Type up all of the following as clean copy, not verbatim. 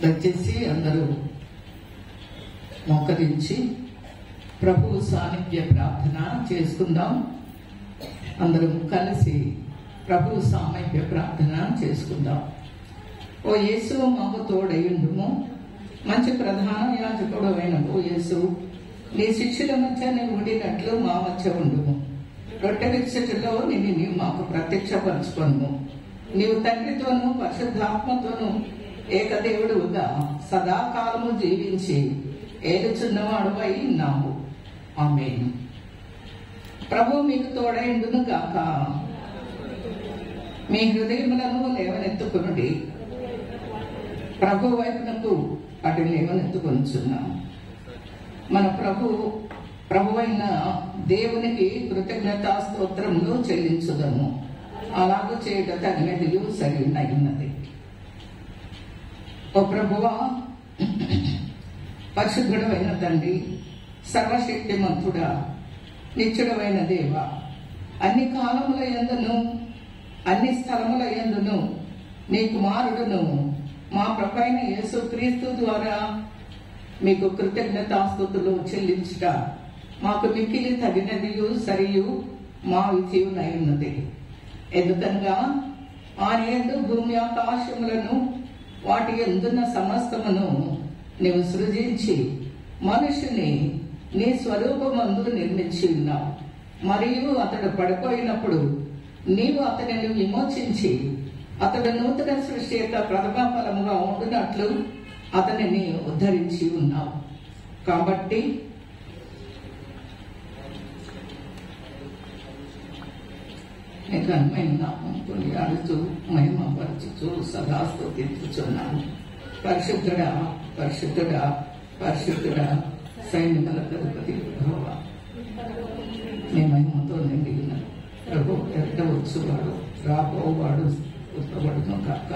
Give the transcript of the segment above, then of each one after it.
దయచేసి అందరూ మోకరించి ప్రభువు సాన్నిధ్య ప్రార్థన చేసుకుందాం. అందరం కలిసి ప్రభువు సామీప్య ప్రార్థన చేసుకుందాం. ఓ యేసు మాకు తోడయుండుము, మంచి ప్రధాన యాజకుడు అయిన ఓ యేసు, నీ శిష్యుల మధ్య నీవు ఉండినట్లు మా మధ్య ఉండుము. రొట్టె విచ్చటలో నీవు మాకు ప్రత్యక్షపరచుకొనుము. నీవు తండ్రితోనూ పరిశుద్ధాత్మతోనూ ఏకదేవుడుగా సదాకాలము జీవించి ఏలుచున్నవాడువై ఉన్నాము. ఆమేన్. ప్రభు మీకు తోడైండును గాక. మీ హృదయములను లేవనెత్తుకునుడి. ప్రభు వైపునకు అటు లేవనెత్తుకొనుచున్నాము. మన ప్రభువైన దేవునికి కృతజ్ఞతా స్తోత్రములు చెల్లించుదము. అలాగూ చేయట తగినది సరినది. ఓ ప్రభువా, పరిశుద్ధుడైన తండ్రి, సర్వశక్తిమంతుడా, నిత్యుడమైన దేవ, అన్ని కాలముల యందును అన్ని స్థలముల యందును నీ కుమారుడును మా ప్రభువైన యేసుక్రీస్తు ద్వారా మీకు కృతజ్ఞతాస్తుతులు చెల్లించుట మాకు మిక్కిలి తగినదియు సరియు మా విధియునైనది. ఎందుకనగా ఆయన యందు భూమి ఆకాశములను వాటి యందున్న సమస్తమును నీవు సృజించి మనుషుని నీ స్వరూపమందు నిర్మించి ఉన్నావు. మరియు అతడు పడిపోయినప్పుడు నీవు అతనిని విమోచించి అతడు నూతన సృష్టి యొక్క ప్రథమ ఫలముగా ఉండునట్లు అతనిని ఉద్ధరించి ఉన్నావు. కాబట్టి ఘనమైన నామం కొనియాడుతూ మహిమపరచుతూ సదా స్తుతించుచున్నాను. పరిశుద్ధుడా, పరిశుద్ధుడా, పరిశుద్ధుడా, సైన్యముల అధిపతి యెహోవా, నీ మహిమతో నిండి ఉన్నాడు. ప్రభు ఎట్టవచ్చువాడు రాబోవాడు ఉత్తబడును కాక.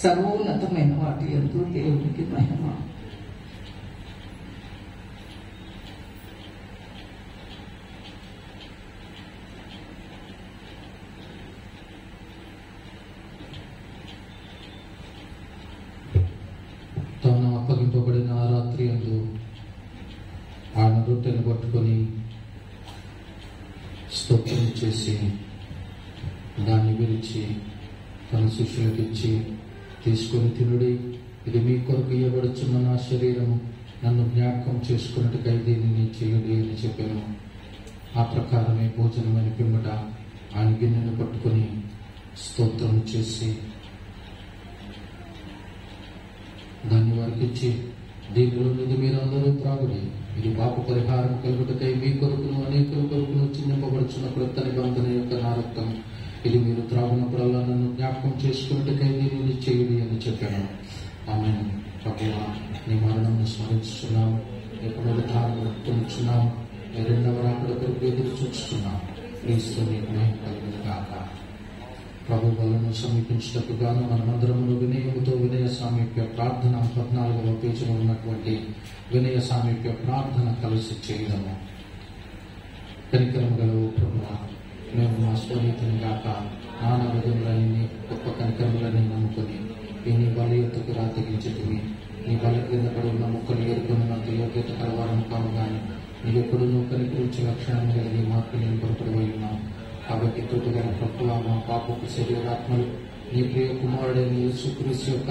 సర్వోన్నతమైన వాటి యందు దేవునికి మహిమ. తాను అప్పగింపబడిన ఆ రాత్రి యందు ఆయన రొట్టెను పట్టుకొని స్తోత్రం చేసి దాన్ని విరిచి తన శిష్యులకు ఇచ్చి, తీసుకొని తినుడి, ఇది మీ కొరకు ఇవ్వబడుచున్న నా శరీరము, నన్ను జ్ఞాపకం చేసుకున్నట్టుగా దీనిని చేయుడి అని చెప్పాను. ఆ ప్రకారమే భోజనమైన పిమ్మట ఆయన గిన్నెను పట్టుకొని స్తోత్రం చేసి దాన్ని వారికి ఇచ్చి, దీనిలో నుండి మీరు అందరూ త్రాగుడి, ఇది పాప పరిహారం కలుగుటకై మీ కొరకును అనేకుల కొరకును చిందింపబడుచున్న క్రొత్త నిబంధన యొక్క నా రక్తం, ఇది మీరు త్రాగునప్పుడల్లా నన్ను జ్ఞాపకం చేసుకున్నట్టుకై దీనిని చేయుడి అని చెప్పాను. ఆమేన్. ప్రభువా, నీ మరణంను స్మరించుచున్నాం, నీ పునరుద్ధారణ పొందుచున్నాం, నీ రెండవ రాకడ కొరకు ఎదురు చూస్తున్నాం. క్రీస్తు నీకు మహిమ కలుగును గాక. ప్రభు బలను సమీపించుటకు గాను మనమందరమును వినయముతో వినయ సామీప్య ప్రార్థన 14వ పేజీలో ఉన్నటువంటి వినయ సామీప్య ప్రార్థన కలిసి చేయడము. కనికరము గలవు ప్రభువా, మేము మా స్వనీతిని గాక నానా విధములని నీ గొప్ప కనికరములని నమ్ముకొని ఈ నీ బలి ఎత్తుకు రాతగించుకుని నీ బలి క్రింద పడి ఉన్న ముక్కలు ఏరుకున్నంత యోగ్యత కలవారము కాము గాని నీ ఎప్పుడు నువ్వు కనికరించే లక్షణము కలిగి మాకు నేను పొరపడిపోయి ఉన్నాం. కాబట్టి తోటగా ప్రభువా, మా పాపపు శరీరాత్మలు నీ ప్రియ కుమారుడైన యేసుక్రీస్తు యొక్క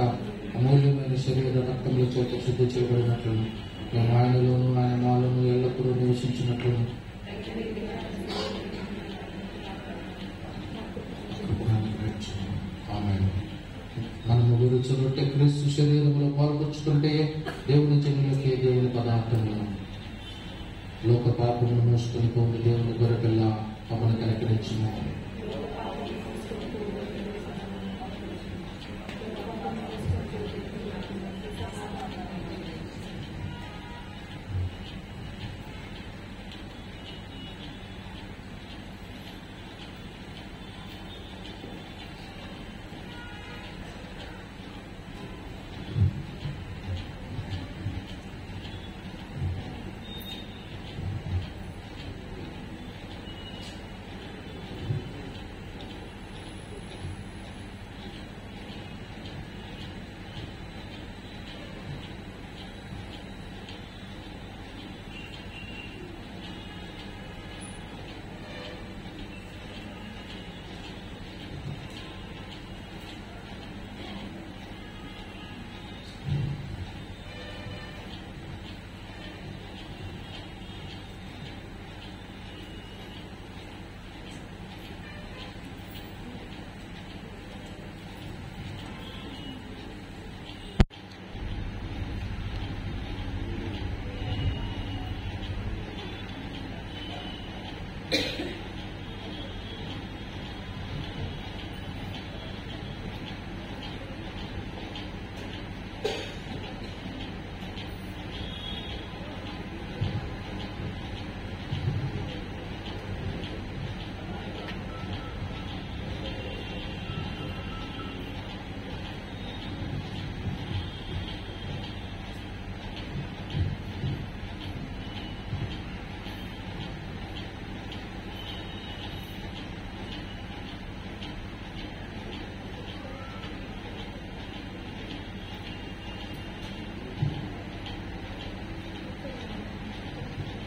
అమూల్యమైన శరీర రక్తముల చేత శుద్ధి చేయబడినట్లును మేము ఆయనలోను ఆయన మాలోను ఎల్లప్పుడూ నివసించినట్లును మనము గురించి రొట్టె క్రీస్తు శరీరంలో పాల్పంచుకుంటే దేవుని జనులకే దేవుని పదార్థములను లోక పాపమును మోసుకొని పోండి దేవుని గొర్రెపిల్ల మమ్మల్ని కనికరించుము.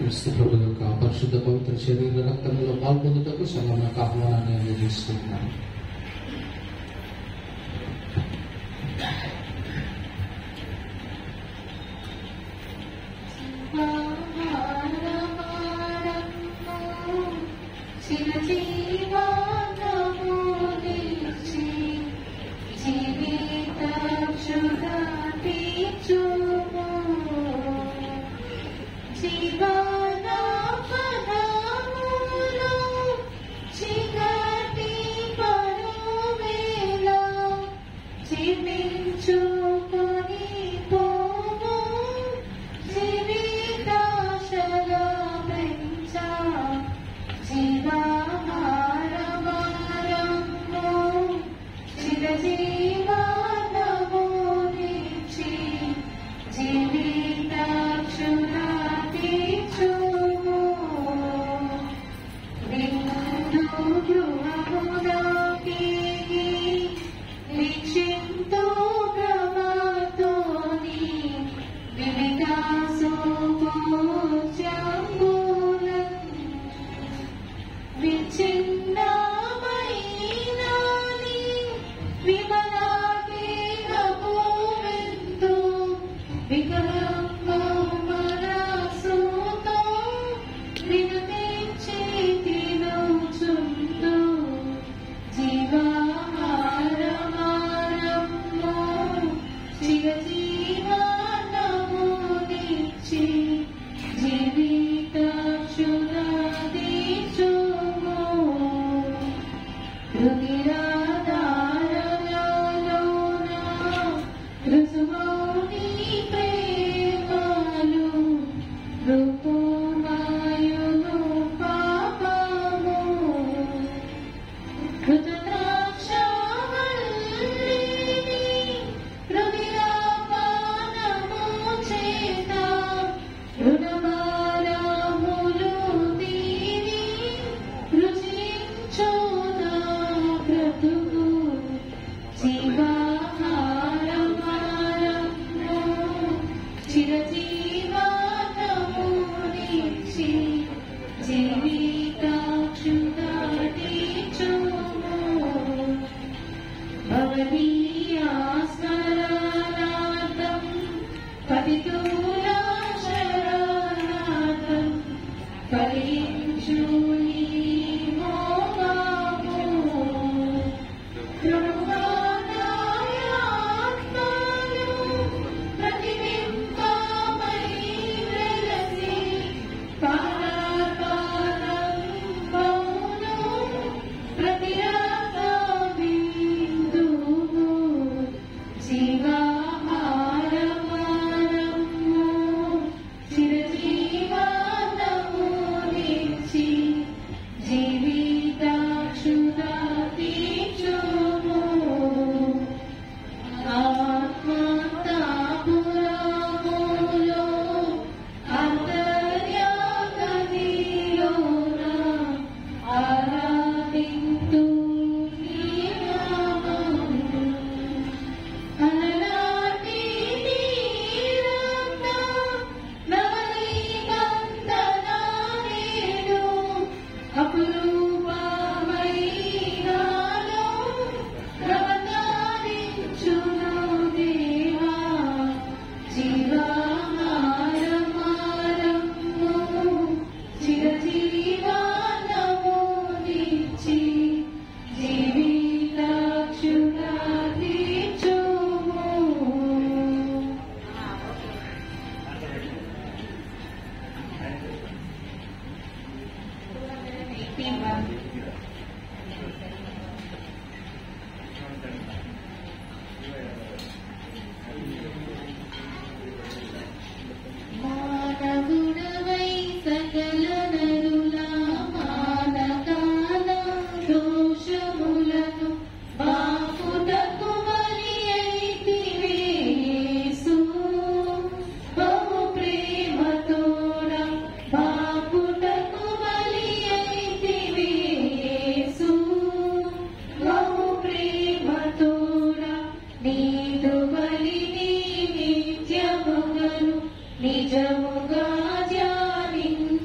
క్రీస్తు ప్రభు యొక్క పరిశుద్ధ పవిత్ర శరీర రక్తంలో పాల్పొందుటకు సంఘం యొక్క ఆహ్వానాన్ని అందజేస్తున్నాను. నిజముగా ధ్యానించు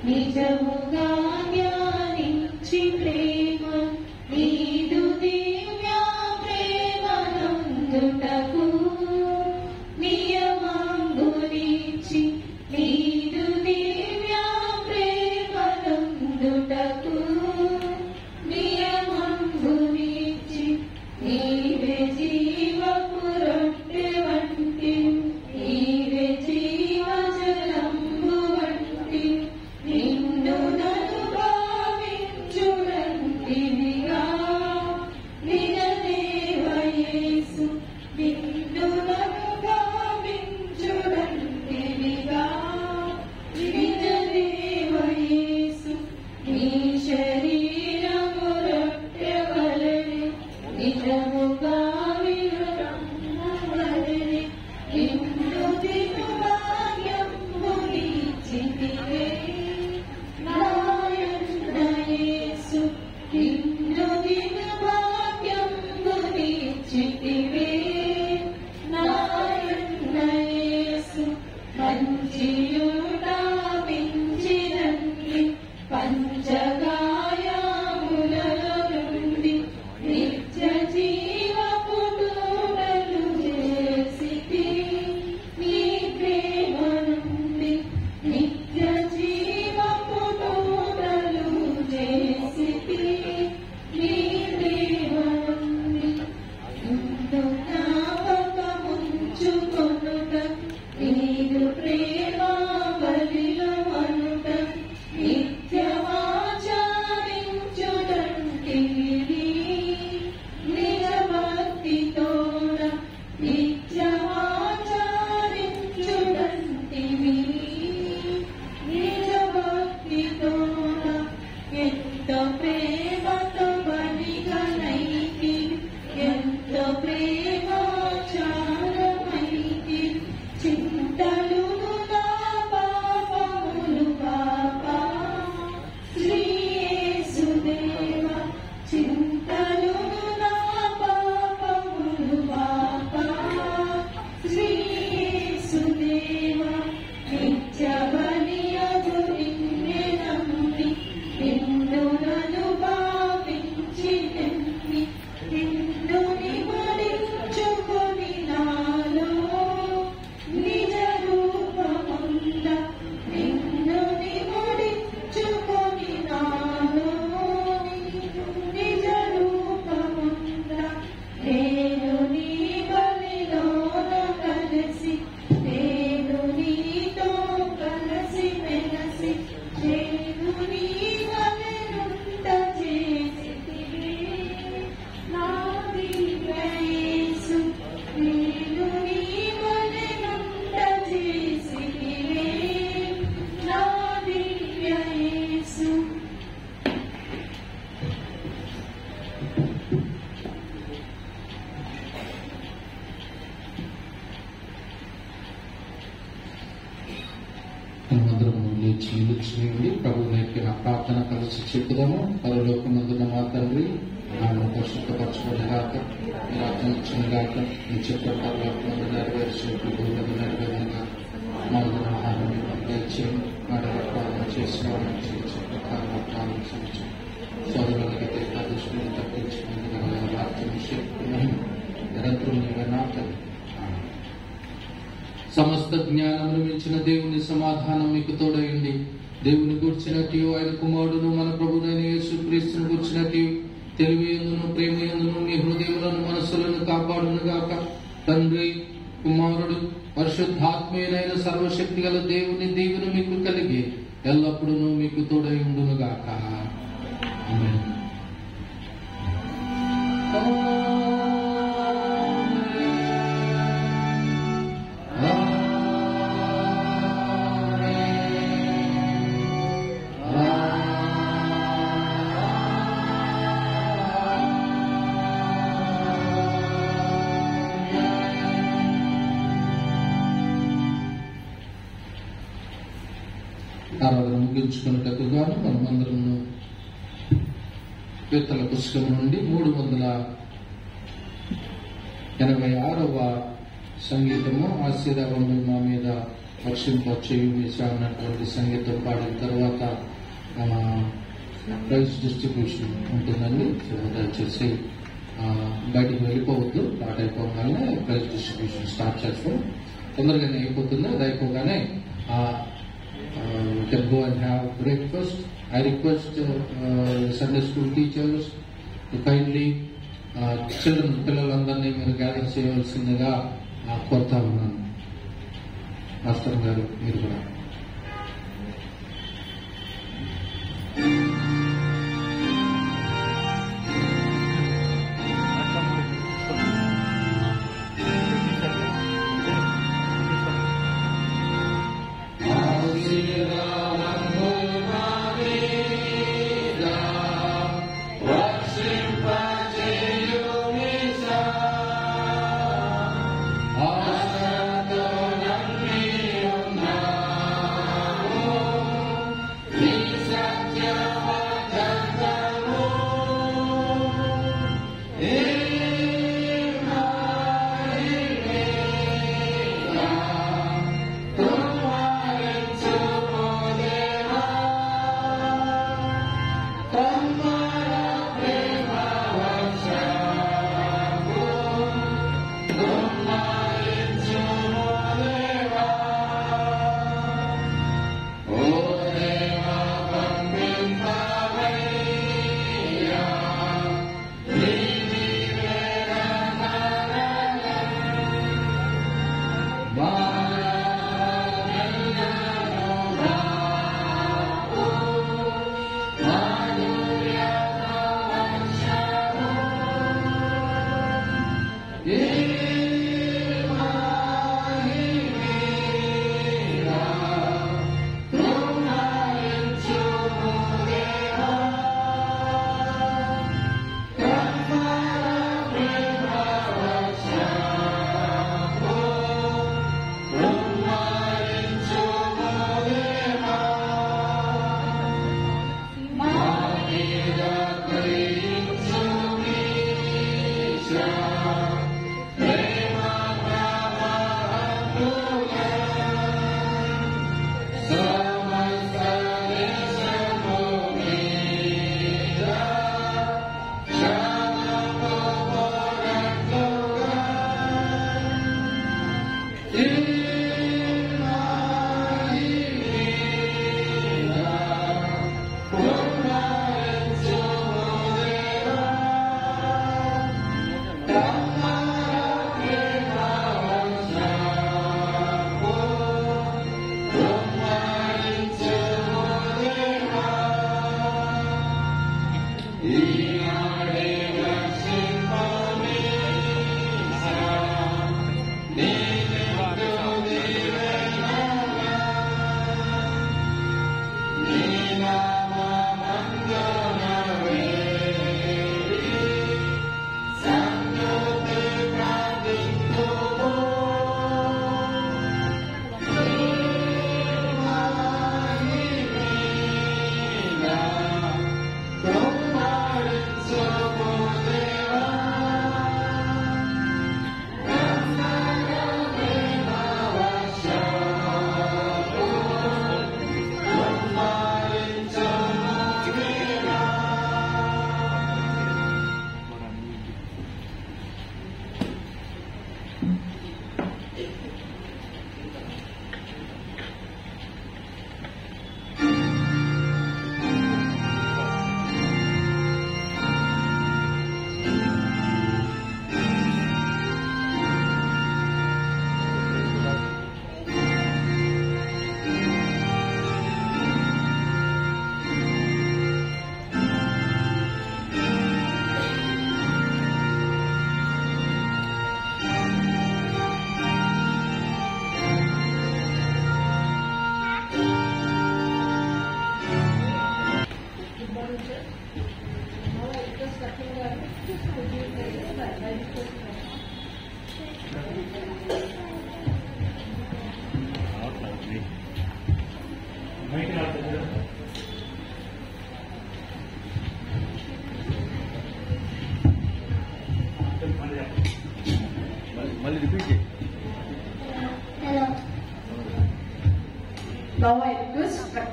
నిజముగా ధ్యానించి ప్రేమ నీదు దివ్య ప్రేమనందుటకు నియమం గురించి నీదు దివ్య ప్రేమనందుటకు నియమం గురించి నీవే జీవపు రొట్టె వంటి నీవే జీవజలంబు వంటి నిన్ను నన్ను భావించుడంటివిగా నిజ దేవ యేసు నిన్ను నన్ను భావించుడంటివిగా నిజ దేవ యేసు నీ శరీరము రొట్టె వలె నిజముగా విరమవలె నిన్ను దిను భాగ్యము నీచితివే నాయన యేసు నిన్ను దిను భాగ్యము నీచితివే నాయన యేసు మంచియుడా మించినన్ని పంచగాయములలో నుండి నిత్య జీవపు తోడలు చేసితి నీ ప్రేమ నుండి నిత్య జీవపు తోడలు చేసితి నీ ప్రేమ నుండి నిన్ను జ్ఞాపకముంచుకొనుట నీదు ప్రేమ బలిలో అనుట నిత్యమాచరించుదంటివి నిజ భక్తితోడ నిత్యమాచరించుదంటివి నిజ భక్తితోడ ఎంత ప్రేమతో బలిగనైతి ఎంత ప్రేమాచారమైతి చింతలు నా పాపములు పాపా శ్రీ యేసుదేవ చింతలు నా పాపములు పాపా శ్రీ యేసుదేవ నిత్య బలియగు నిన్నే నమ్మి నిన్ను నన్ను భావించి నమ్మి నిన్ను నిమరించుకొని నాలో నిజ రూపముంద నిన్ను నిమరించుకొని నాలో నిజ రూపముంద నేను నీ బలిలోన కలిసి నేను నీతో కలిసి మెలసి నేను నీ బలినుండ చేసితివే నా దివ్య యేసు నేను నీ బలినుండ చేసితివే నా దివ్య యేసు మనమందరము లేచి నిలుచుని ప్రభు నేర్పిన ప్రార్థన కలిసి చెప్పుదాము. పరలోకమందున్న మా తండ్రి నామం పరిశుద్ధపరచబడిన గాక, మీ రాజ్యం వచ్చిన గాక, మీ చిత్త పరలోకమందు నెరవేర్చినట్లు భూమిలో నెరవేరుగా మనకు ఆహారం దయచేయండి. ప్రార్థన చేసిన వారిని క్షమించు, ప్రార్థన క్షమించు. సోదరులకైతే దృష్టిని తప్పించుకుని రాజ్యం శక్తి నిరంతరం నీవే నా తండ్రి. సమస్త జ్ఞానమును మించిన దేవుని సమాధానం మీకు తోడయండి. దేవుని గూర్చినట్టు ఆయన కుమారుడును మన ప్రభునైన యేసుక్రీస్తును గూర్చినట్టు తెలివియందును ప్రేమయందును మీ హృదయములను మనస్సులను కాపాడునుగాక. తండ్రి, కుమారుడు, పరిశుద్ధాత్మీయులైన సర్వశక్తి గల దేవుని దీవెన మీకు కలిగి ఎల్లప్పుడూ మీకు తోడై ఉండునుగాక. ఆమేన్. ఆరాధన ముగించుకున్నట్టుకు గాను మనమందరము కీర్తన పుస్తకం నుండి 386వ సంగీతము ఆశీర్వాదం మా మీద వర్షింపచేయు మీసా అన్నటువంటి సంగీతం పాడిన తర్వాత ప్రైజ్ డిస్ట్రిబ్యూషన్ ఉంటుందండి. దయచేసి బయటికి వెళ్ళిపోవద్దు. పాట అయిపోగానే ప్రైజ్ డిస్ట్రిబ్యూషన్ స్టార్ట్ చేస్తాం. తొందరగానే అయిపోతుంది. అది అయిపోగానే you can go and have breakfast. I request Sunday school teachers to kindly పిల్లలందరినీ మీరు గ్యాదర్ చేయవలసిందిగా కోరుతా ఉన్నాను. మాస్టర్ గారు మీరు కూడా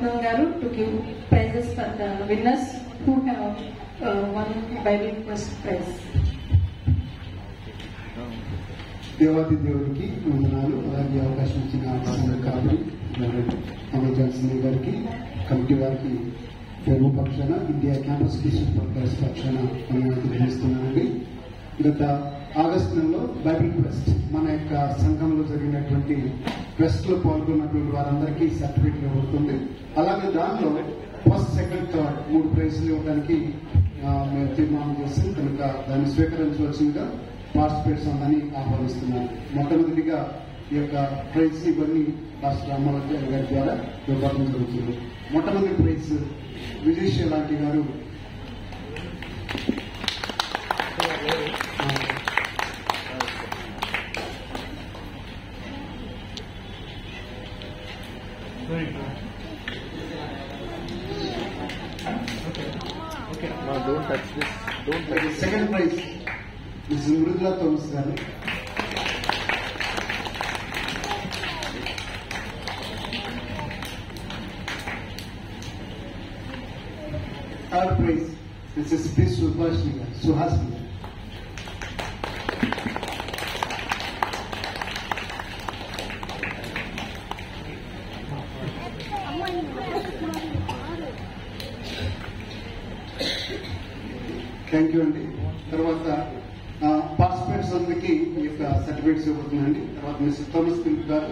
Ratnam Garu to give prizes for the winners who have won Bible Quest prize. దేవాది దేవుడికి వందనాలు. అలాగే అవకాశం ఇచ్చిన సంఘ కాపురి అమర్ జాన్సన్ గారికి, కమిటీ వారికి తెలుగు పక్షాన, ఇండియా క్యాంపస్ టీచర్స్ వర్కర్స్ పక్షాన వందనాలు తెలియజేస్తున్నానండి. గత ఆగస్టు నెలలో బైబిల్ క్వెస్ట్ మన యొక్క సంఘంలో జరిగినటువంటి క్వెస్ట్ లో పాల్గొన్నటువంటి వారందరికీ సర్టిఫికేట్ ఇవ్వబడుతుంది. అలాగే దానిలో ఫస్ట్, సెకండ్, థర్డ్ 3 ప్రైజ్లు ఇవ్వడానికి మేము తీర్మానం చేసి కనుక దాన్ని స్వీకరించవలసిందిగా పార్టిసిపేట్స్ అందరినీ ఆహ్వానిస్తున్నాను. మొట్టమొదటిగా ఈ యొక్క ప్రైజ్ ఇవన్నీ రాష్ట్ర రామారావు గారి ద్వారా ఇవ్వడం జరుగుతుంది. మొట్టమొదటి ప్రైజ్ విజయ్ లాంటి గారు Don't touch this. Don't touch this. Second prize miss Mridula Thomas garu. Third prize Mrs P Suhasini garu. Thank you అండి. తర్వాత పార్టిసిపేట్స్ అందరికీ ఈ యొక్క సర్టిఫికేట్స్ ఇవ్వబడుతున్నాయండి. తర్వాత మిస్టర్ థామస్ ఫిలిప్ గారు,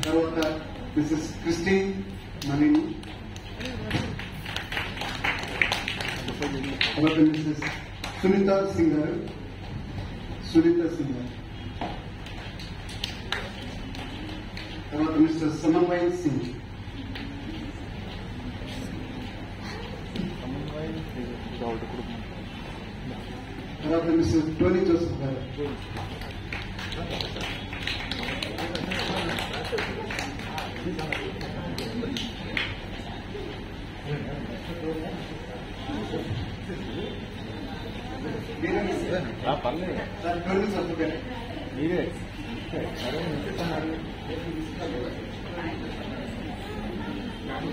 తర్వాత మిస్సెస్ క్రిస్టీ మనీని, తర్వాత మిస్సెస్ సునీత సింగ్ గారు, తర్వాత మిస్టర్ సమన్వయ్ సింగ్, తర్వాత Mr Tony Joseph garu, Tony Joseph garu,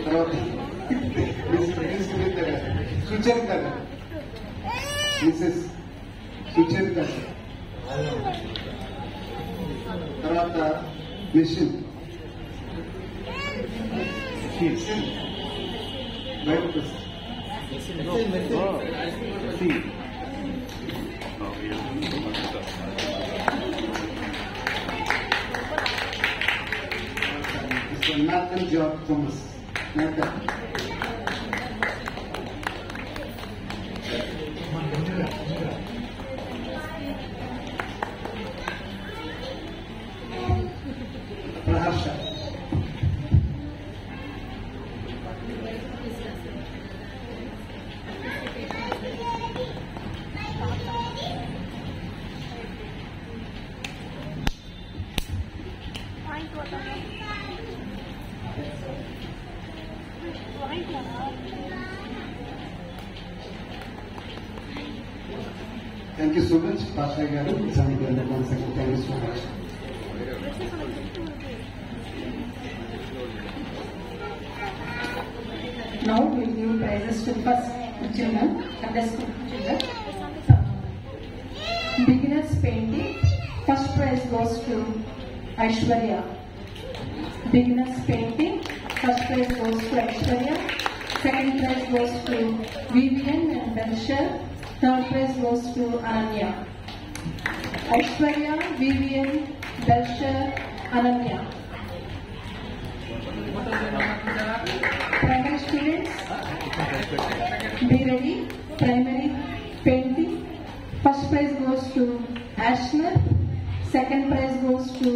తర్వాత సుచరిత గారు, మిస్సెస్ సుచరిత గారు, తర్వాత మిషన్ Nathan George Thomas. Praharsha, thank you so much pastor garu. Thank you so much. Now we give prizes to first children, underscore children. Beginners painting. First prize goes to Aishwarya. Beginners painting. First prize goes to Aishwarya. Second prize goes to Vivian and Belcher. Third prize goes to Ananya. Aishwarya, Vivian, Belcher, Ananya. Primary students, be ready. Primary painting. First prize goes to Ashner. Second prize goes to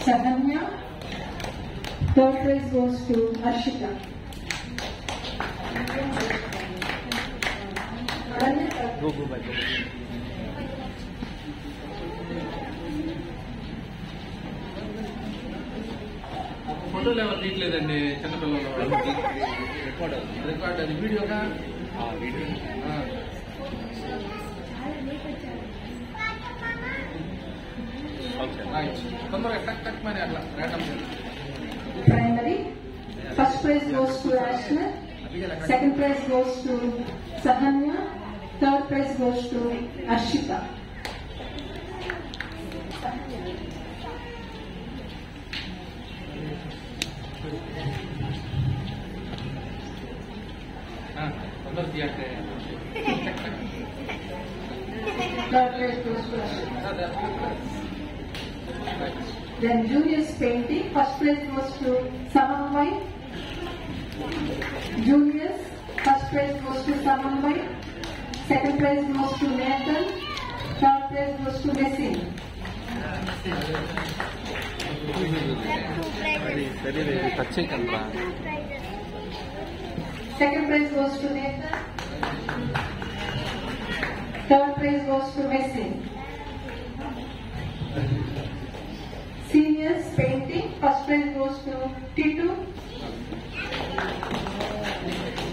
Sahanya. Third prize goes to Arshita. Go by. ఫోటోలు ఎవరు తీయట్లేదండి చిన్నపిల్లలు. Record అది వీడియోగా Primary. First prize goes to Ashna. Second prize goes to Sahanya. Third prize goes to Ashita. Third prize goes to Ashita. Then Junior's painting. First prize goes to Samanvai. Juniors. First prize goes to Samanvai. Second prize goes to Nathan. Third prize goes to Messi. Second prize goes to Nathan. Third prize goes to Messi. Seniors painting. First prize goes to Titu.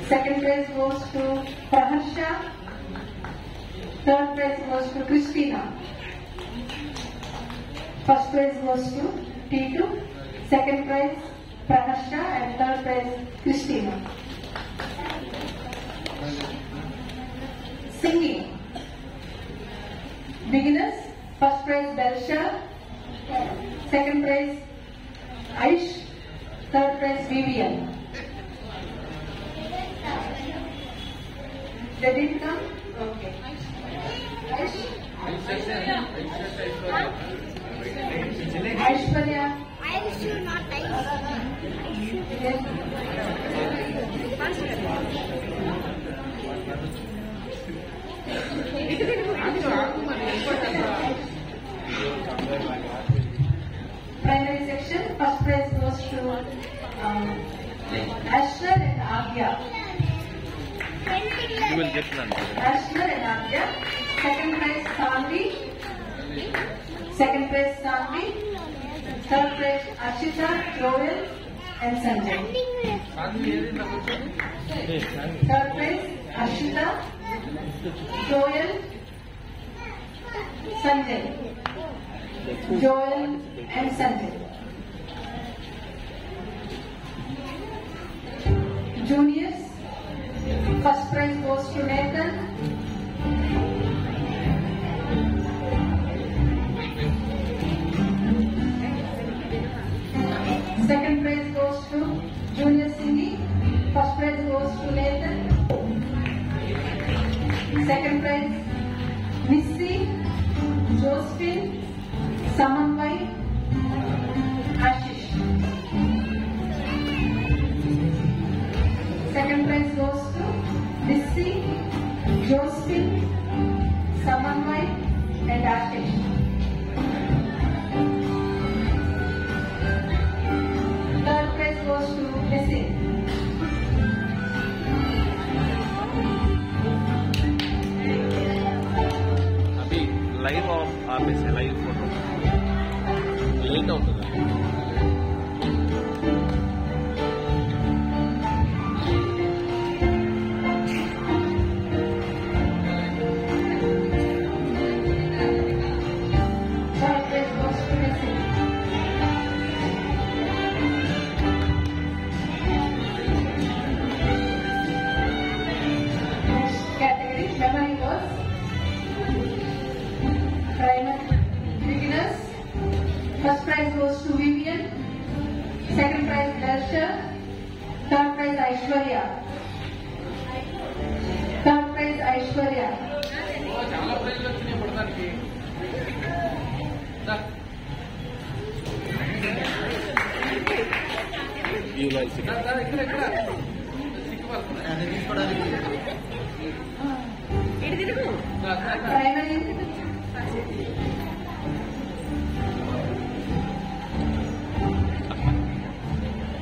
Second prize goes to Praharsha. Third prize goes to Christina. First prize goes to Titu. Second prize Praharsha and third prize Christina. Singing. Beginners. First prize Belsha. Second prize Aish. Third prize Vivian. They didn't come? Okay. Aish? Aishwarya. Primary section, first prize goes to Ashner and Agya. You will get none. Ashner and Agya. Second prize Sanvi. Second prize Sanvi. Third prize Ashita, Joel and Sanjay. Third prize Ashita, Joel, Sanjay. Joel and Sanjay. Juniors. First prize goes to Nathan. Second prize goes to Junior Singhi. First prize goes to Nathan. Second prize Missy, Josephine, Samanvai, Ashish. Second prize goes to Missy, Josephine, Samanvai and Ashish. Third prize goes to Missy. अभी live of आप ऐसे live photo late होता है Third prize goes to Missy. Next category, memory verse. Primary beginners. First prize goes to Vivian. Second prize Darsha. Third prize Aishwarya. Third prize Aishwarya. You like Primary.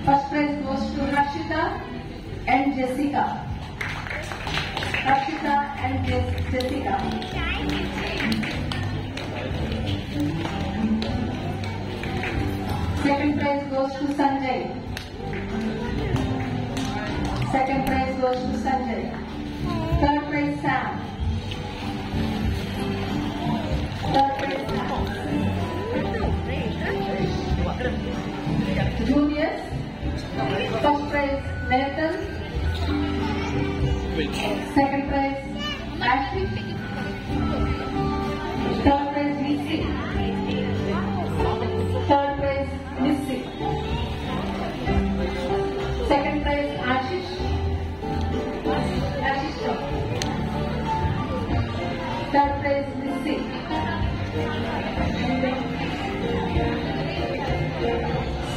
First prize goes to Harshita and Jessica. Harshita and Jessica. Second prize goes to Sanjay. Second prize goes to Sanjay. Third prize Sam. Third prize Sam. Juniors. First prize Nathan. Second prize Ashley. Third prize Lucy. Third prize Missy. Second prize Ashish. Third prize Missy.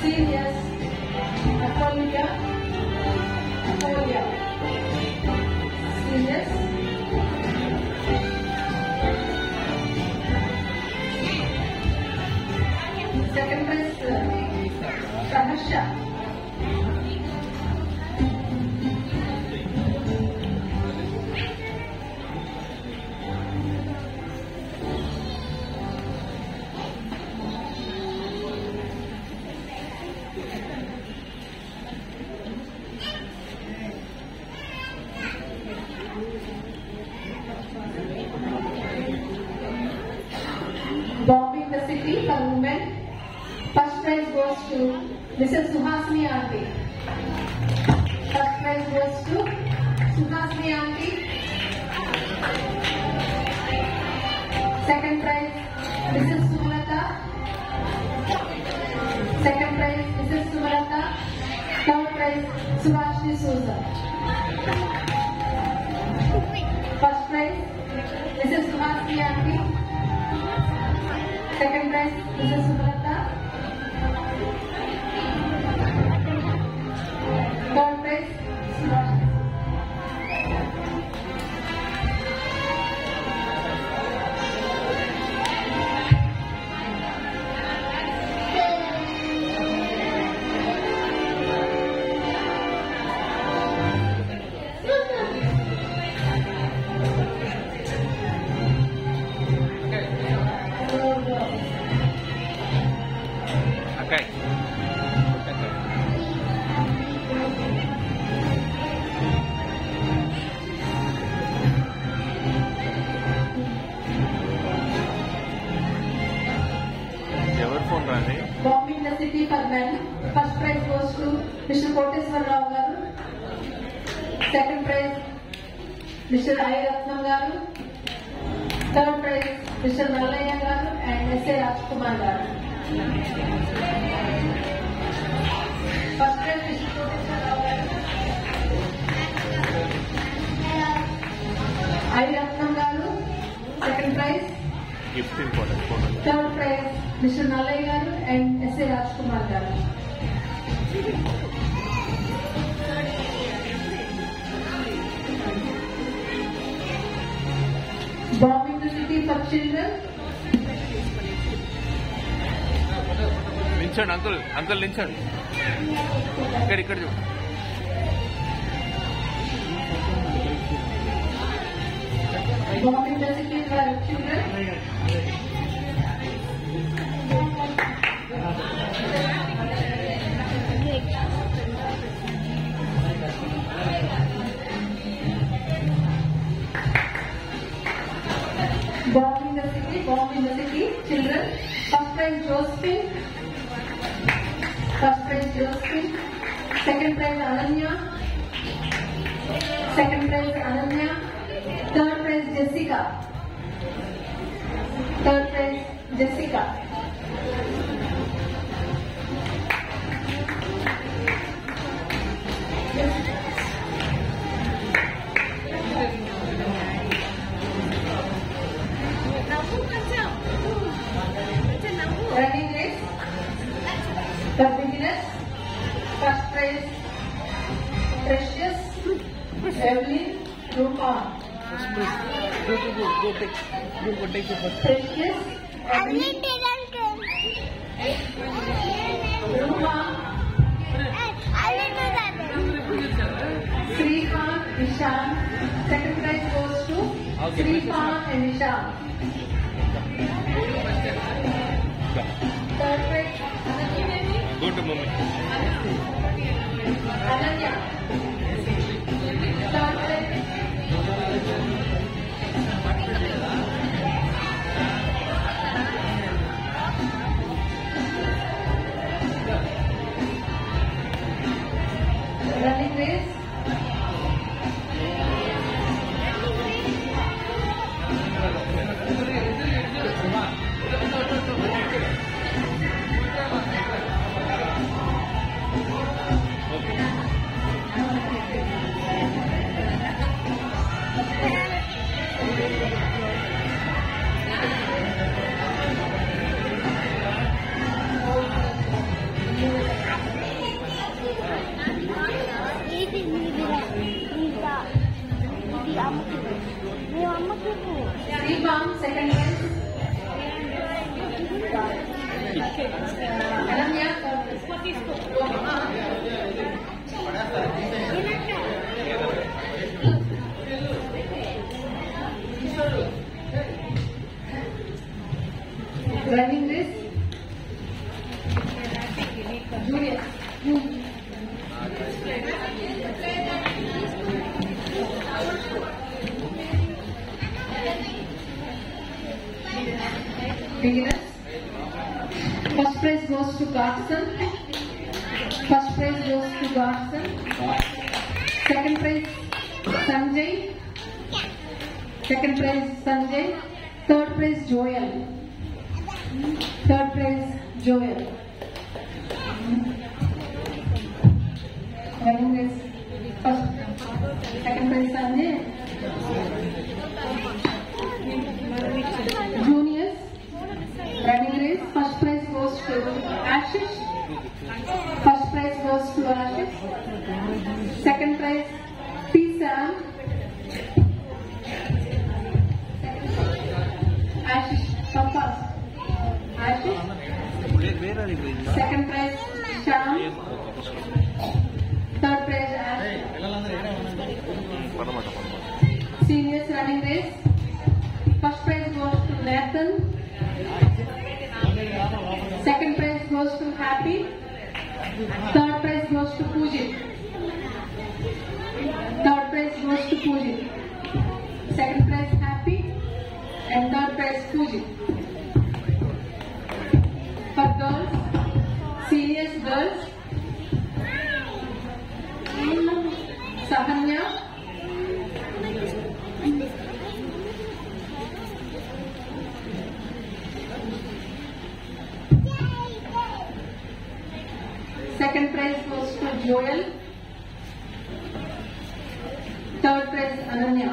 Seniors Apollia. Seniors. Second prize Sahasha. Bombing the city for women. First prize goes to Mrs. Suhasini Aunty. First prize goes to Suhasini Aunty. Second prize Mrs. Sumalata. Second prize Mrs. Sumalata. Third prize Subhashini Souza. First prize Mrs. Suhasini Aunty. Second prize Mrs. Sumalata. Third prize Subhashini. Okay. ఎవరి phone రాండి? Bombing the city for men. First prize goes to Mr. Koteswar Rao garu. Second prize Mr. I. Ratnam garu. Third prize Mr. Nallaya garu and S.A. Rajkumar garu. First prize Mr. Koteswar Rao garu. I. Ratnam garu. Second prize. Gift important phone. Third prize Mr. Nallaya garu and S.A. Rajkumar garu. Bombing the city for children. నిల్చోండి uncle, uncle నిల్చోండి. ఇక్కడ చూడు. Bombing the city for children. Bombing the city, children. First prize Josephine. First prize Josephine. Second prize Ananya. Second prize Ananya. Third prize Jessica. Third prize Jessica. Running race for beginners. First prize Precious, Evelyn, Rupa. Precious, Evelyn, Rupa, Srikant, Ishan. Second prize goes to Srikant and Ishan. Third prize Go to mommy. Ananya. Third prize Beginners. First prize goes to Godson. First prize goes to Godson. Second prize Sanjay. Second prize Sanjay. Third prize Joel. Third prize Joel. Running race. First, second prize Sanjay. Juniors. Running race. First prize goes to Ashish. First prize goes to Ashish. Second prize P. Sam. Ashish. Come first. Ashish. Second prize Sham. Third prize Ash. Seniors running race. First prize goes to Nathan. Second prize goes to Happy. Third prize goes to Pujit. Third prize goes to Pujit. Second prize Happy. And third prize Pujit. For girls, seniors girls, Sahanya. Second prize goes to Joel. Third prize Ananya.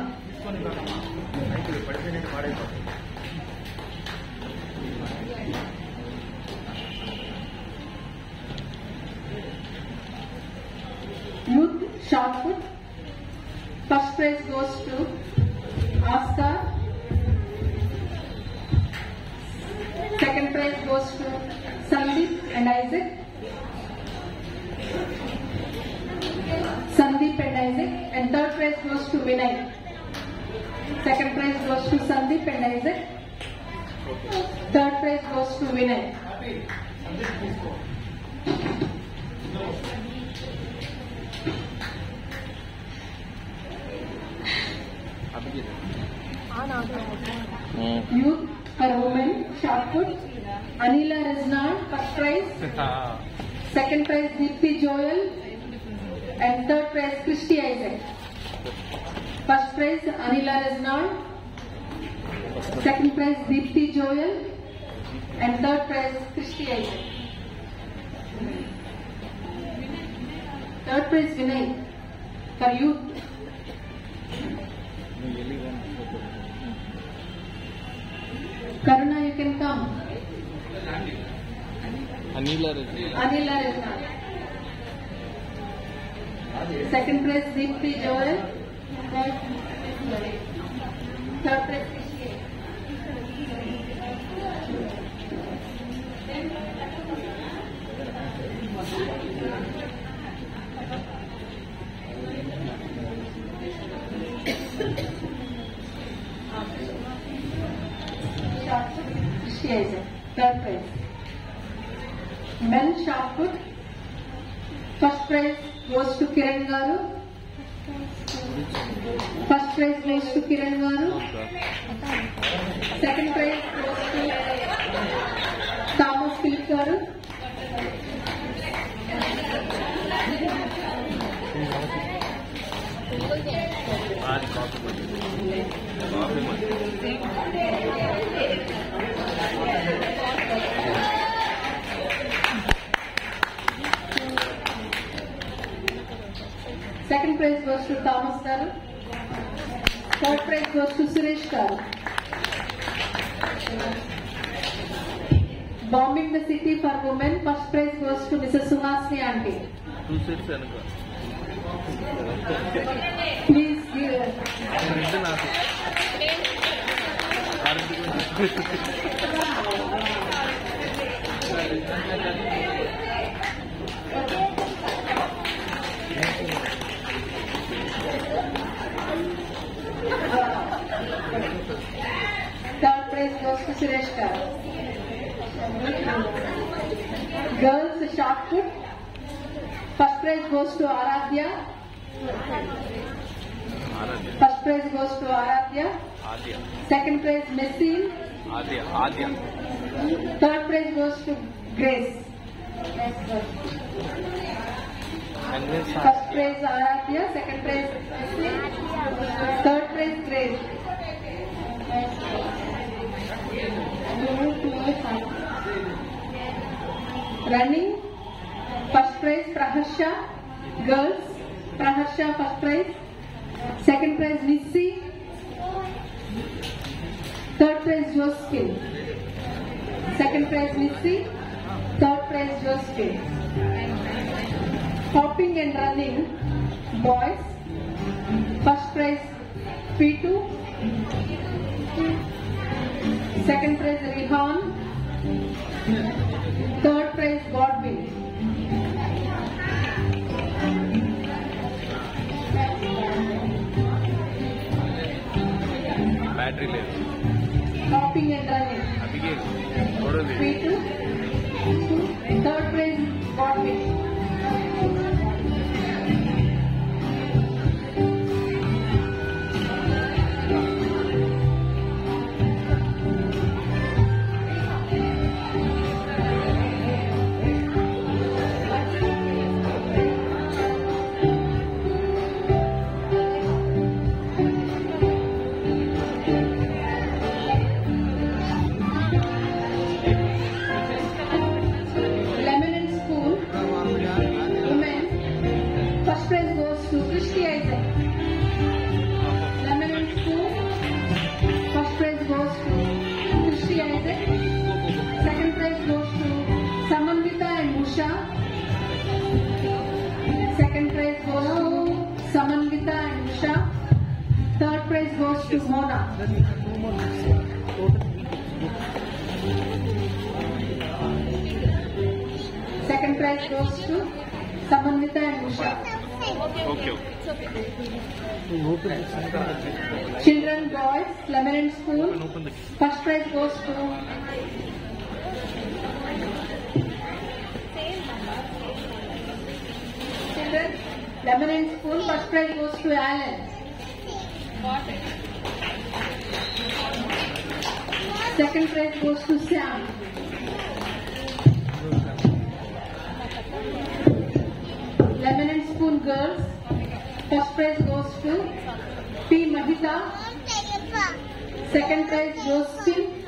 Youth shot put. First prize goes to Oscar. Second prize goes to Sandeep and Isaac. Sandeep and Isaac. And third prize goes to Vinay. Second prize goes to Sandeep and Isaac. Third prize goes to Vinay. Youth for women shot put. Anila Riznan, first prize. Second prize Deepthi Joel. And third prize Christy Isaac. First prize Anila Riznan. Second prize Deepthi Joel. And third prize Christy Isaac. Third prize Vinay for youth. Karuna, you can come. Anila Riznan. Second prize Deepthi Joel. Third prize Christy. Christy Isaac. Third prize. Men shot put. First prize goes to Kiran Garu. First prize goes to Kiran Garu. Second prize goes to Thomas Philip Garu. Second prize goes to Thomas Garu. Third prize goes to Suresh Garu. Bombing the city for women. First prize goes to Mrs. Suhasini Aunty. Please give. Third prize goes to Suresh Garu. Girls shot put. prize goes to Aradhya. Aradhya. First prize goes to Aradhya. Adya. Second prize Messin. Adya. Third prize goes to Grace. And this First prize Aradhya. Second prize Messin. Third prize Grace. Running. First prize Praharsha. Girls. Praharsha first prize. Second prize Nissy. Third prize Josephine. Second prize Nissy. Third prize Josephine. Hopping and running. Boys. First prize P2. Second prize Rihan. Third prize Godwin. battery level. Hopping and running. Abigail, what is it? P2. Third prize Godwin. Second prize goes to Samanvita and Usha. Third prize goes to Mona. Second prize goes to Samanvita and Usha. Okay. Children, boys, Lebanon School. First prize goes to Children, Lebanon School. First prize goes to Alan. Second prize goes to Sam. Lebanon School girls. First prize goes to P. Mahita. Second prize Josephine.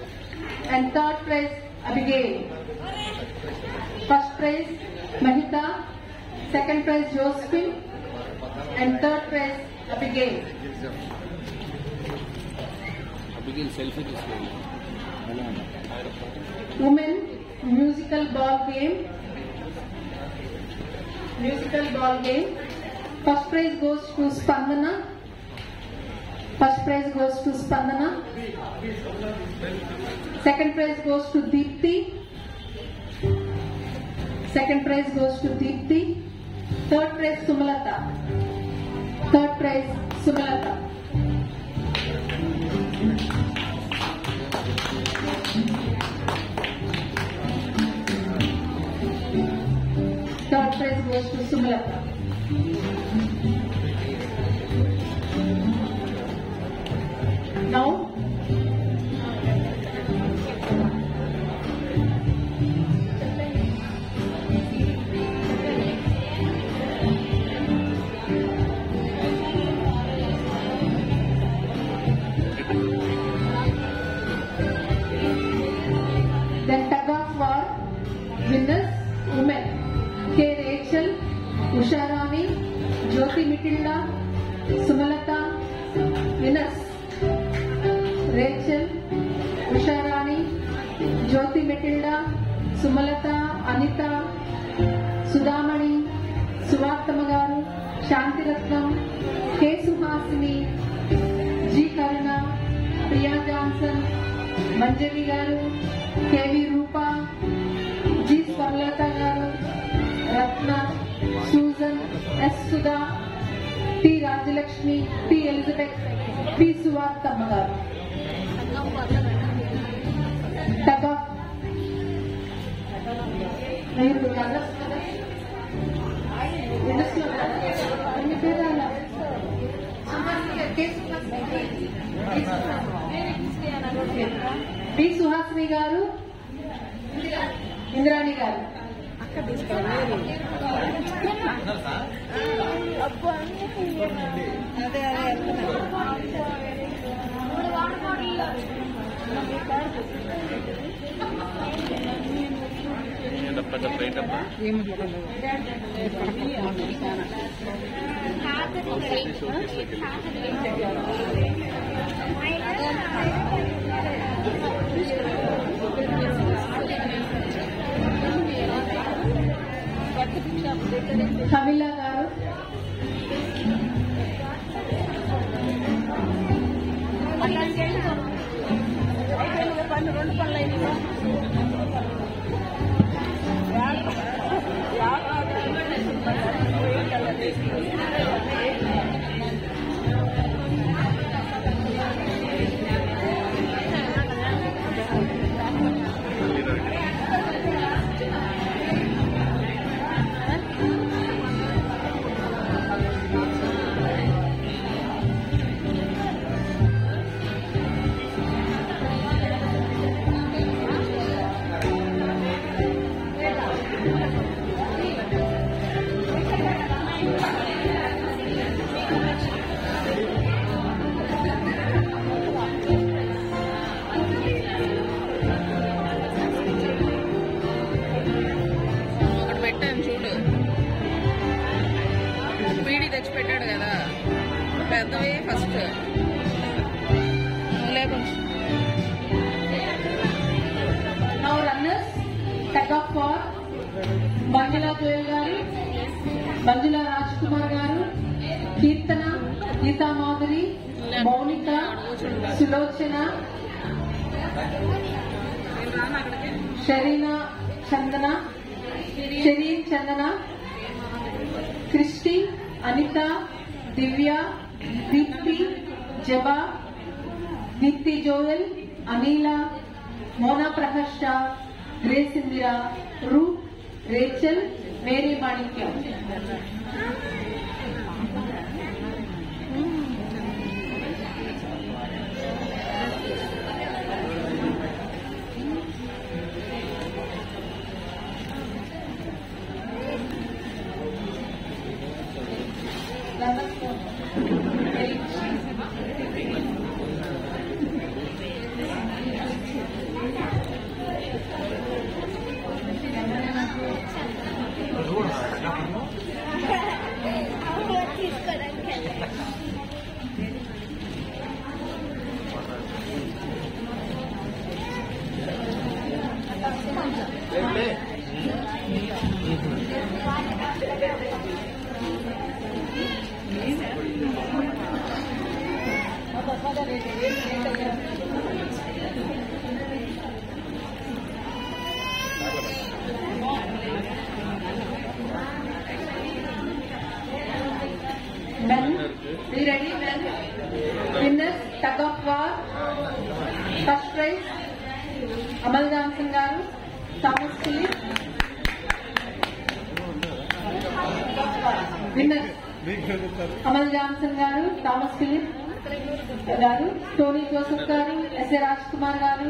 And third prize Abigail. First prize Mahita. Second prize Josephine. And third prize Abigail. Abigail selfie display. Women musical ball game. Musical ball game. First prize goes to Spandana. First prize goes to Spandana. Second prize goes to Deepthi. Second prize goes to Deepthi. Third prize Sumalata. Third prize Sumalata. Third prize goes to Sumalata. Now, then tug of war winners women. K. Rachel, Usha Rani, Jyoti Mitilda, Sumalata. Winners Rachel, Usha Rani, Jyoti Mitilda, Sumalata, Anita, Sudhamani, Suvartamagaru, Shantiratnam, K. Suhasini, G. Karuna, Priya Johnson, Manjali Garu, K.V. Rupa, G. Swarlata Garu, Ratna, Susan, S. Sudha, T. Rajalakshmi, T. Elizabeth, P. Suvartamagaru. Tug of మీరు గారు, ఇంద్రాణి గారు. పెద్ద plate అబ్బా కవిల గారు, పెట్టాను చూడు, PD తెచ్చి పెట్టాడు కదా, పెద్దవే ఫస్ట్ లేకుండా. Now runners, tag of war, Manjula Joel గారు, మంజులా రాజ్ కుమార్ గారు, కీర్తన, గీతా మాధురి, మౌనిక, సులోచన, షరీనా చందన, షరీన్ చందన, క్రిస్టి, అనిత, దివ్య, Deepti, జబా, Deepti Joel, Anila, Mona Praharsha, Grace Indira, Ruth, Rachel, Mary Manikyam. Men, be ready, men. Winners, tug of war. First prize, Amal Johnson garu, Thomas Philip. Winners, Amal Johnson garu, Thomas Philip garu, Tony Joseph garu, S.A. Rajkumar garu,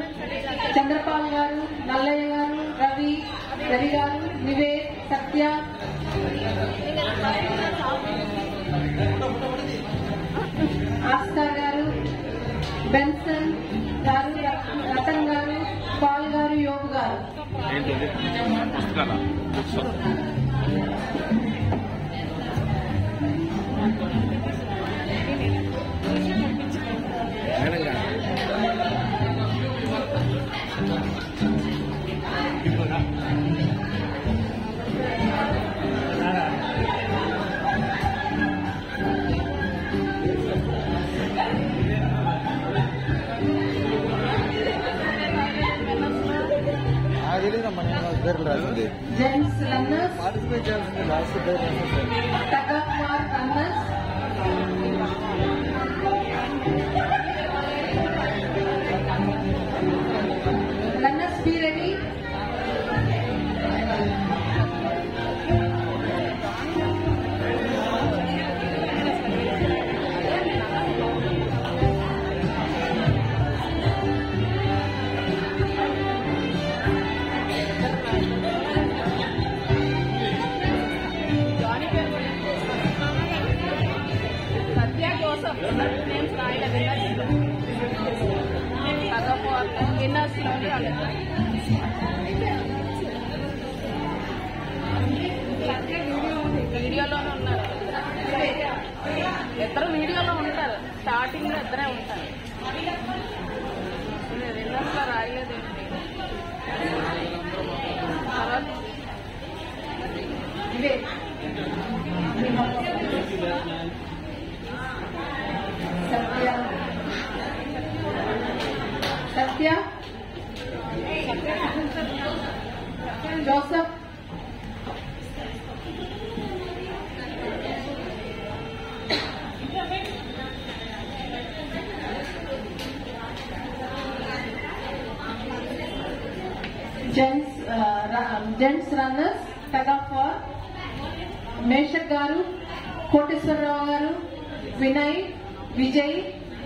Chandrapal garu, Nallaya garu, Ravi garu, Vivek, Satya, Oscar గారు, Benson గారు, రతన్ గారు, Paul గారు, యోగు గారు. Gents runners, tug of war runners, runners be ready. వీడియోలోనే ఉన్నారు. ఇద్దరు వీడియోలో ఉంటారు. స్టార్టింగ్ లో ఇద్దరే ఉంటారు. విన్నర్స్ లో రాయలేదేంటి? Satya Joseph gents runners tug of war Meshach garu, Koteswararao గారు, వినయ్, విజయ్,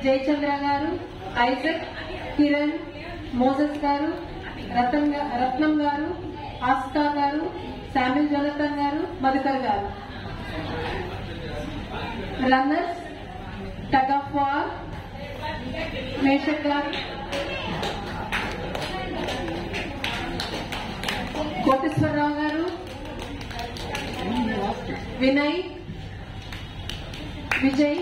జయచంద్ర గారు, ఐజక్, కిరణ్, మోజస్ గారు, రత్నం గారు, ఆస్కా గారు, శామ్యుల్ జోనథన్ గారు, మధుకర్ గారు. Runners tug of war Meshach garu, Koteswararao గారు, వినయ్, విజయ్,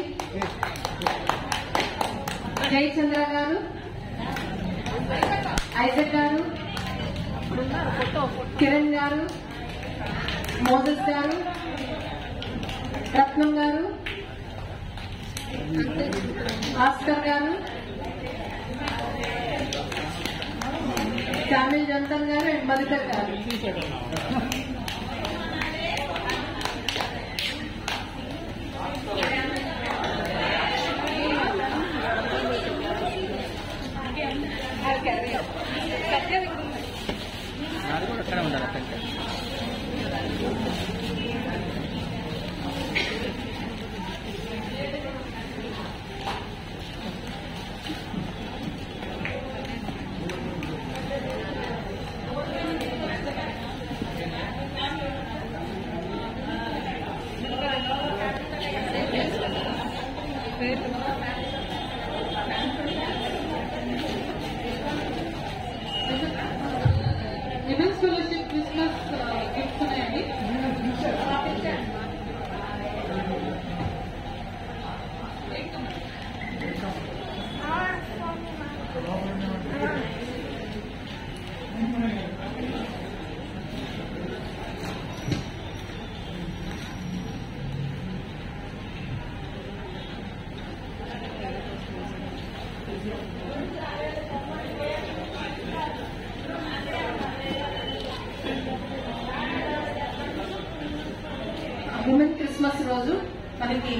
జయచంద్ర గారు, ఐజక్ గారు, కిరణ్ గారు, మోజస్ గారు, రత్నం గారు, ఆస్కర్ గారు, శామ్యుల్ జోనథన్ గారు అండ్ మధుకర్ గారు. విమెన్స్ ఫెలోషిప్ క్రిస్మస్ గిఫ్ట్స్ ఉన్నాయండి. ఉమెన్ క్రిస్మస్ రోజు మనకి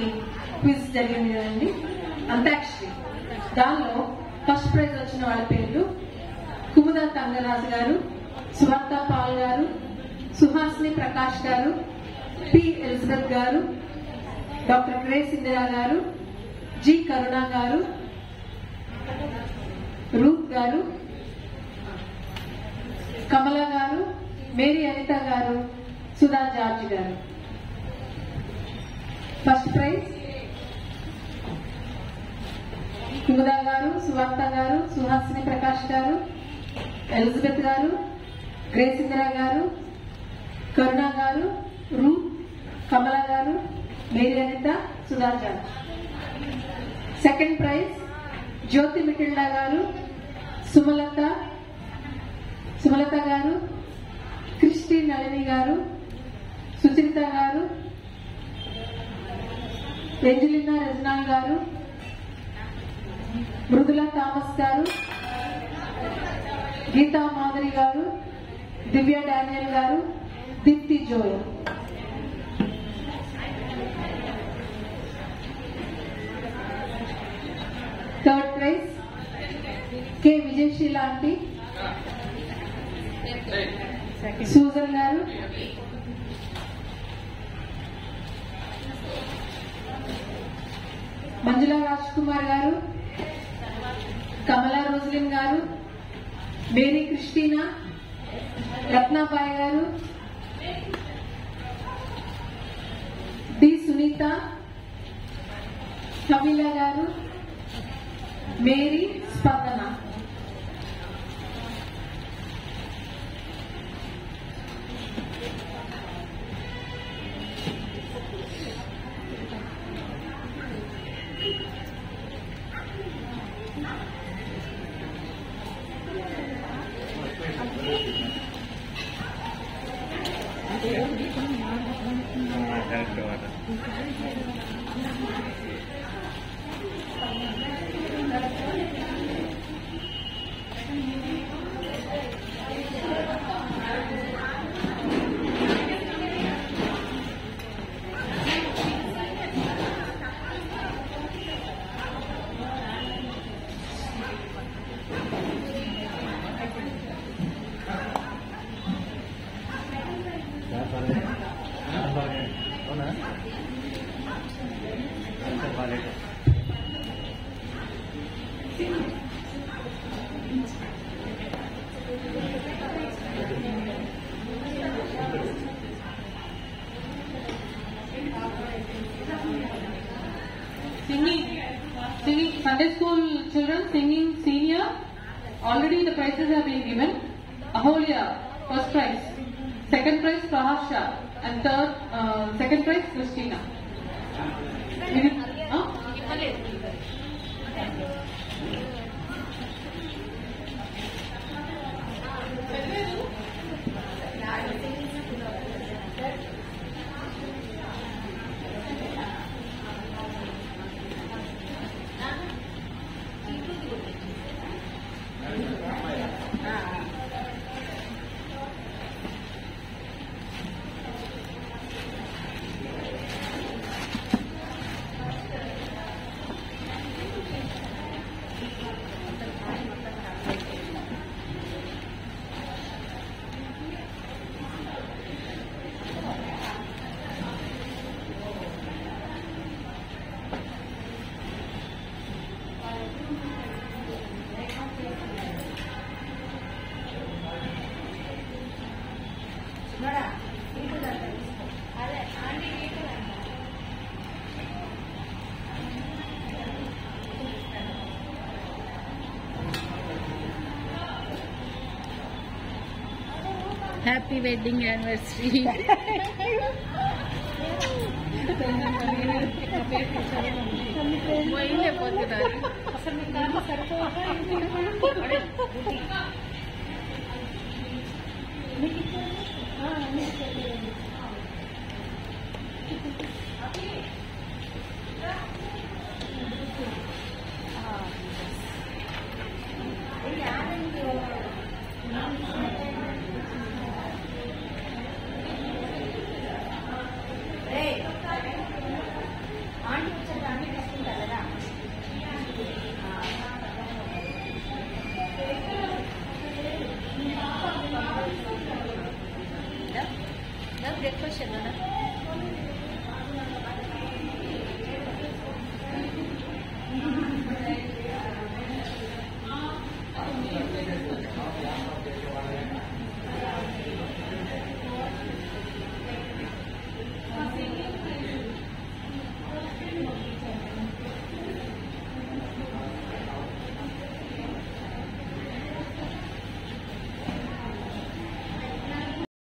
క్విజ్ జరిగింది కదండి, అంతాక్షరి. దానిలో ఫస్ట్ ప్రైజ్ వచ్చిన వాళ్ళ పేర్లు కుముద తంగరాజు గారు, సువార్త పాల్ గారు, సుహాసిని ప్రకాష్ గారు, పి ఎలిజబెత్ గారు, డాక్టర్ గ్రేస్ ఇందిరా గారు, జి కరుణ గారు, రూత్ గారు, కమల గారు, మేరీ అనిత గారు, సుధా జార్జ్ గారు. ఫస్ట్ ప్రైజ్ కుముదా గారు, సువార్త గారు, సుహాసిని ప్రకాష్ గారు, ఎలిజబెత్ గారు, గ్రేస్ ఇందిరా గారు, కరుణ గారు, Ruth, Kamala garu, Mary Anitha, Sudha George. Second prize Jyothi Matilda garu, Sumalatha గారు, క్రిస్టి నళిని గారు, సుచరిత గారు, ఏంజలినా రెజ్నాల్ గారు, మృదుల థామస్ గారు, గీతా మాధురి గారు, Divya Daniel garu, Deepti Joy. Third prize K Vijayasheela aunty, Susan garu, Manjula Raj Kumar garu, Kamala Roslin garu, Mary Christina, Ratnabai garu, D Sunitha, కమిల గారు, మేరీ స్పందన. అవునా బాగాలేదు. Singing Sunday school children singing senior. Already the prizes have been given. Aholia first prize, second prize Prahasha, and second prize Christina. Happy wedding anniversary. Breakfast చేద్దాం.